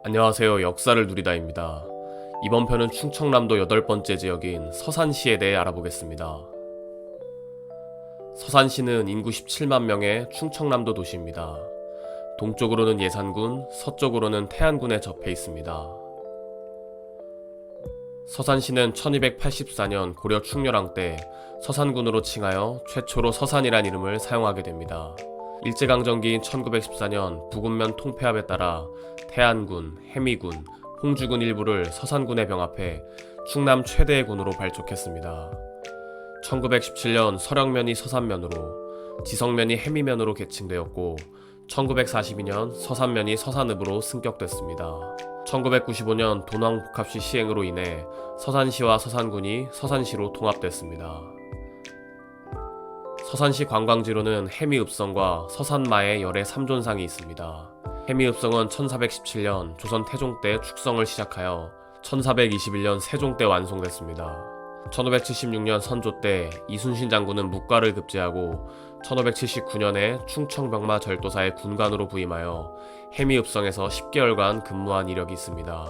안녕하세요. 역사를 누리다입니다. 이번 편은 충청남도 8번째 지역인 서산시에 대해 알아보겠습니다. 서산시는 인구 17만 명의 충청남도 도시입니다. 동쪽으로는 예산군, 서쪽으로는 태안군에 접해 있습니다. 서산시는 1284년 고려 충렬왕 때 서산군으로 칭하여 최초로 서산이란 이름을 사용하게 됩니다. 일제강점기인 1914년 부군면 통폐합에 따라 태안군, 해미군, 홍주군 일부를 서산군에 병합해 충남 최대의 군으로 발족했습니다. 1917년 서령면이 서산면으로, 지성면이 해미면으로 개칭되었고 1942년 서산면이 서산읍으로 승격됐습니다. 1995년 돈왕복합시 시행으로 인해 서산시와 서산군이 서산시로 통합됐습니다. 서산시 관광지로는 해미읍성과 서산마의 열애 3존상이 있습니다. 해미읍성은 1417년 조선 태종 때 축성을 시작하여 1421년 세종 때 완성됐습니다. 1576년 선조 때 이순신 장군은 묵과를 급제하고 1579년에 충청병마 절도사의 군관으로 부임하여 해미읍성에서 10개월간 근무한 이력이 있습니다.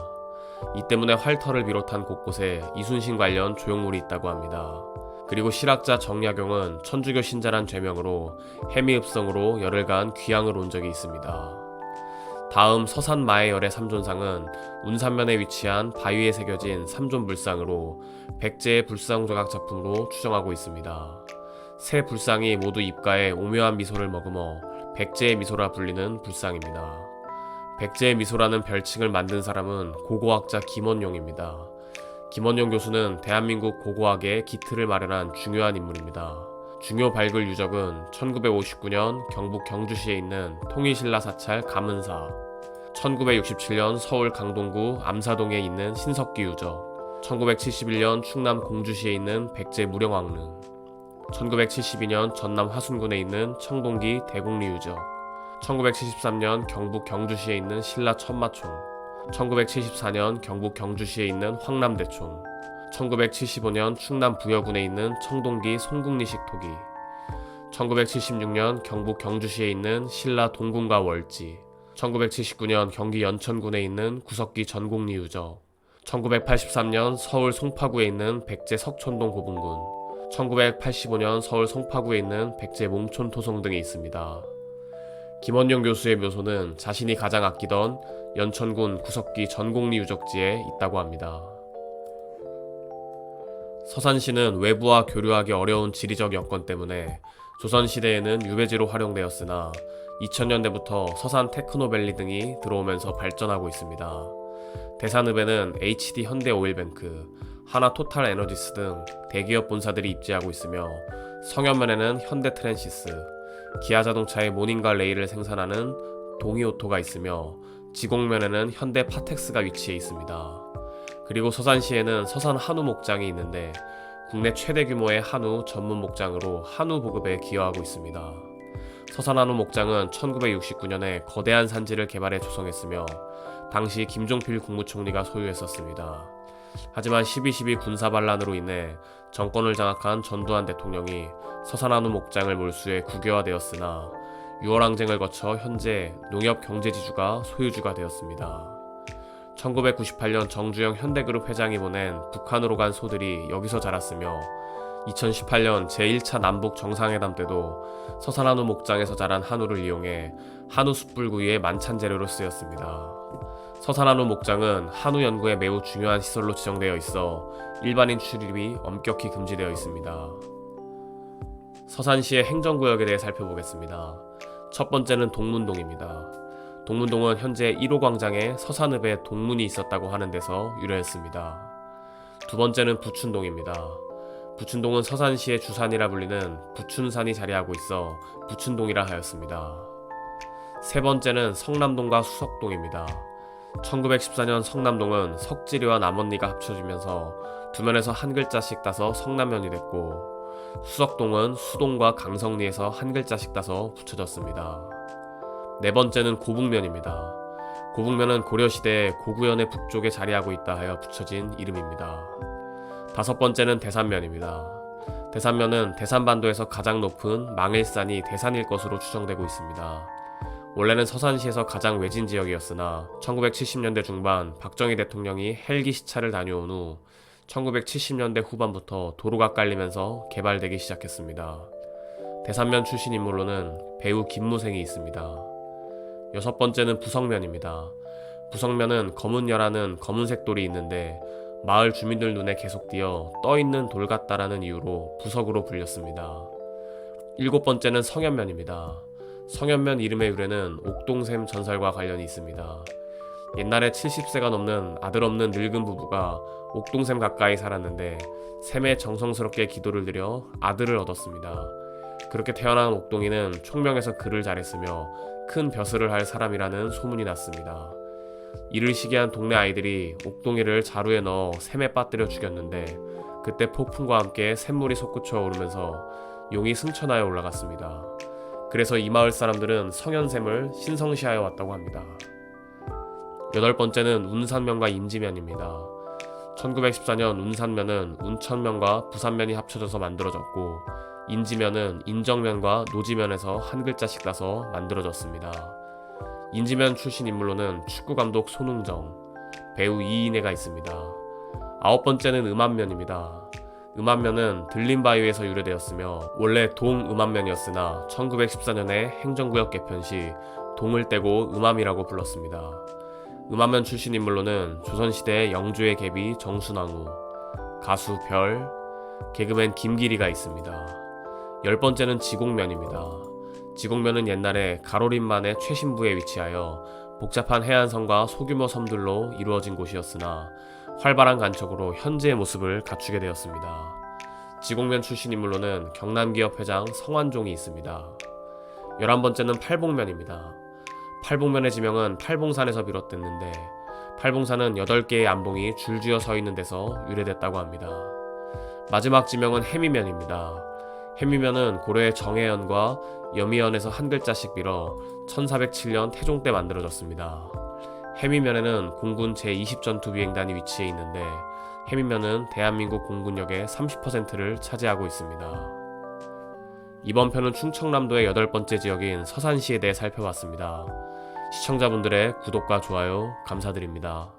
이 때문에 활터를 비롯한 곳곳에 이순신 관련 조형물이 있다고 합니다. 그리고 실학자 정약용은 천주교 신자란 죄명으로 해미읍성으로 열흘간 귀향을 온 적이 있습니다. 다음 서산마의 열애 3존상은 운산면에 위치한 바위에 새겨진 3존 불상으로 백제의 불상조각 작품으로 추정하고 있습니다. 세 불상이 모두 입가에 오묘한 미소를 머금어 백제의 미소라 불리는 불상입니다. 백제의 미소라는 별칭을 만든 사람은 고고학자 김원용입니다. 김원용 교수는 대한민국 고고학의 기틀을 마련한 중요한 인물입니다. 중요 발굴 유적은 1959년 경북 경주시에 있는 통일신라 사찰 감은사, 1967년 서울 강동구 암사동에 있는 신석기 유적, 1971년 충남 공주시에 있는 백제 무령왕릉, 1972년 전남 화순군에 있는 청동기 대곡리 유적, 1973년 경북 경주시에 있는 신라 천마총, 1974년 경북 경주시에 있는 황남대총, 1975년 충남 부여군에 있는 청동기 송국리식 토기, 1976년 경북 경주시에 있는 신라 동궁과 월지, 1979년 경기 연천군에 있는 구석기 전곡리 유적, 1983년 서울 송파구에 있는 백제 석촌동 고분군, 1985년 서울 송파구에 있는 백제 몽촌 토성 등이 있습니다. 김원용 교수의 묘소는 자신이 가장 아끼던 연천군 구석기 전곡리 유적지에 있다고 합니다. 서산시는 외부와 교류하기 어려운 지리적 여건 때문에 조선시대에는 유배지로 활용되었으나 2000년대부터 서산 테크노밸리 등이 들어오면서 발전하고 있습니다. 대산읍에는 HD 현대오일뱅크, 하나토탈에너지스 등 대기업 본사들이 입지하고 있으며 성현면에는 현대트랜시스, 기아자동차의 모닝과 레일을 생산하는 동이오토가 있으며 지곡면에는 현대파텍스가 위치해 있습니다. 그리고 서산시에는 서산 한우 목장이 있는데 국내 최대 규모의 한우 전문 목장으로 한우 보급에 기여하고 있습니다. 서산 한우 목장은 1969년에 거대한 산지를 개발해 조성했으며 당시 김종필 국무총리가 소유했었습니다. 하지만 12.12 군사반란으로 인해 정권을 장악한 전두환 대통령이 서산 한우 목장을 몰수해 국유화되었으나 6월 항쟁을 거쳐 현재 농협경제지주가 소유주가 되었습니다. 1998년 정주영 현대그룹 회장이 보낸 북한으로 간 소들이 여기서 자랐으며 2018년 제1차 남북 정상회담 때도 서산 한우 목장에서 자란 한우를 이용해 한우 숯불구이의 만찬 재료로 쓰였습니다. 서산 한우 목장은 한우 연구에 매우 중요한 시설로 지정되어 있어 일반인 출입이 엄격히 금지되어 있습니다. 서산시의 행정구역에 대해 살펴보겠습니다. 첫 번째는 동문동입니다. 동문동은 현재 1호 광장에 서산읍에 동문이 있었다고 하는 데서 유래했습니다. 두 번째는 부춘동입니다. 부춘동은 서산시의 주산이라 불리는 부춘산이 자리하고 있어 부춘동이라 하였습니다. 세 번째는 성남동과 수석동입니다. 1914년 성남동은 석지리와 남원리가 합쳐지면서 두 면에서 한 글자씩 따서 성남면이 됐고 수석동은 수동과 강성리에서 한 글자씩 따서 붙여졌습니다. 네 번째는 고북면입니다. 고북면은 고려시대에 고구현의 북쪽에 자리하고 있다 하여 붙여진 이름입니다. 다섯 번째는 대산면입니다. 대산면은 대산반도에서 가장 높은 망일산이 대산일 것으로 추정되고 있습니다. 원래는 서산시에서 가장 외진 지역이었으나 1970년대 중반 박정희 대통령이 헬기 시찰을 다녀온 후 1970년대 후반부터 도로가 깔리면서 개발되기 시작했습니다. 대산면 출신 인물로는 배우 김무생이 있습니다. 여섯 번째는 부석면입니다. 부석면은 검은여라는 검은색 돌이 있는데 마을 주민들 눈에 계속 띄어 떠있는 돌 같다라는 이유로 부석으로 불렸습니다. 일곱 번째는 성현면입니다. 성현면 이름의 유래는 옥동샘 전설과 관련이 있습니다. 옛날에 70세가 넘는 아들 없는 늙은 부부가 옥동샘 가까이 살았는데 샘에 정성스럽게 기도를 드려 아들을 얻었습니다. 그렇게 태어난 옥동이는 총명해서 글을 잘했으며 큰 벼슬을 할 사람이라는 소문이 났습니다. 이를 시기한 동네 아이들이 옥동이를 자루에 넣어 샘에 빠뜨려 죽였는데 그때 폭풍과 함께 샘물이 솟구쳐 오르면서 용이 승천하여 올라갔습니다. 그래서 이 마을 사람들은 성현샘을 신성시하여 왔다고 합니다. 여덟 번째는 운산면과 임지면입니다. 1914년 운산면은 운천면과 부산면이 합쳐져서 만들어졌고 임지면은 인정면과 노지면에서 한 글자씩 따서 만들어졌습니다. 임지면 출신 인물로는 축구감독 손흥정, 배우 이인혜가 있습니다. 아홉 번째는 음암면입니다. 음암면은 들림바위에서 유래되었으며 원래 동음암면이었으나 1914년에 행정구역 개편 시 동을 떼고 음암이라고 불렀습니다. 음암면 출신 인물로는 조선시대 영주의 계비 정순왕후, 가수 별, 개그맨 김기리가 있습니다. 열 번째는 지곡면입니다. 지곡면은 옛날에 가로림만의 최신부에 위치하여 복잡한 해안선과 소규모 섬들로 이루어진 곳이었으나 활발한 간척으로 현재의 모습을 갖추게 되었습니다. 지곡면 출신 인물로는 경남기업 회장 성완종이 있습니다. 11번째는 팔봉면입니다. 팔봉면의 지명은 팔봉산에서 비롯됐는데 팔봉산은 8개의 안봉이 줄지어 서 있는 데서 유래됐다고 합니다. 마지막 지명은 해미면입니다. 해미면은 고려의 정해연과 여미연에서 한 글자씩 빌어 1407년 태종 때 만들어졌습니다. 해미면에는 공군 제20전투 비행단이 위치해 있는데 해미면은 대한민국 공군력의 30%를 차지하고 있습니다. 이번 편은 충청남도의 여덟 번째 지역인 서산시에 대해 살펴봤습니다. 시청자분들의 구독과 좋아요 감사드립니다.